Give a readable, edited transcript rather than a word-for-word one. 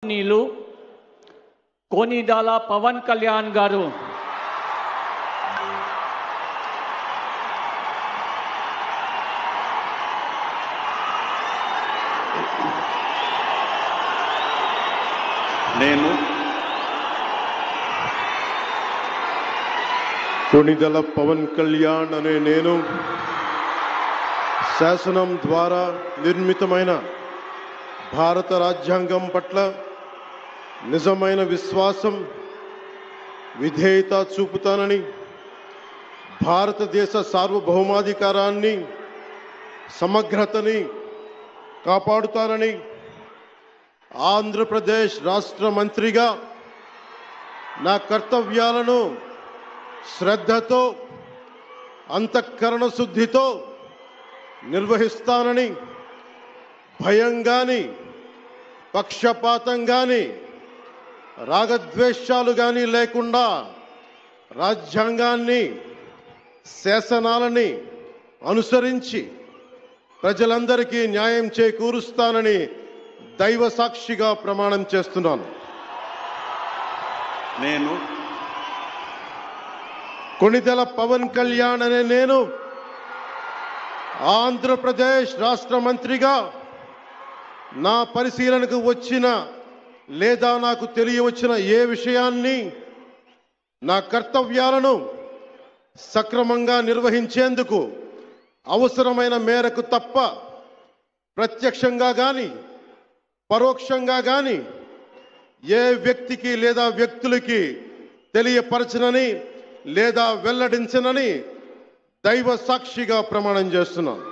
నీలు కొనిదాల పవన్ కళ్యాణ్ గారు నేను కొనిదల పవన్ కళ్యాణ్ అనే నేను శాసనం ద్వారా నిర్మితమైన భారత రాజ్యాంగం పట్ల నిజమైన విశ్వాసం విధేయత చూపుతానని భారతదేశ సార్వభౌమాధికారాన్ని సమగ్రతని కాపాడుతానని ఆంధ్రప్రదేశ్ రాష్ట్ర మంత్రిగా నా కర్తవ్యాలను శ్రద్ధతో అంతఃకరణ శుద్ధితో నిర్వహిస్తానని భయం గాని పక్షపాతం గాని రాగద్వేషాలు గాని లేకుండా రాజ్యాంగాన్ని శాసనాలని అనుసరించి ప్రజలందరికీ న్యాయం చేకూరుస్తానని దైవ సాక్షిగా ప్రమాణం చేస్తున్నాను. నేను కొనిదెల పవన్ కళ్యాణ్ అనే నేను ఆంధ్రప్రదేశ్ రాష్ట్ర మంత్రిగా నా పరిశీలనకు వచ్చిన లేదా నాకు తెలియవచ్చిన ఏ విషయాన్ని నా కర్తవ్యాలను సక్రమంగా నిర్వహించేందుకు అవసరమైన మేరకు తప్ప ప్రత్యక్షంగా గాని పరోక్షంగా గాని ఏ వ్యక్తికి లేదా వ్యక్తులకి తెలియపరచనని లేదా వెల్లడించనని దైవ సాక్షిగా ప్రమాణం చేస్తున్నాను.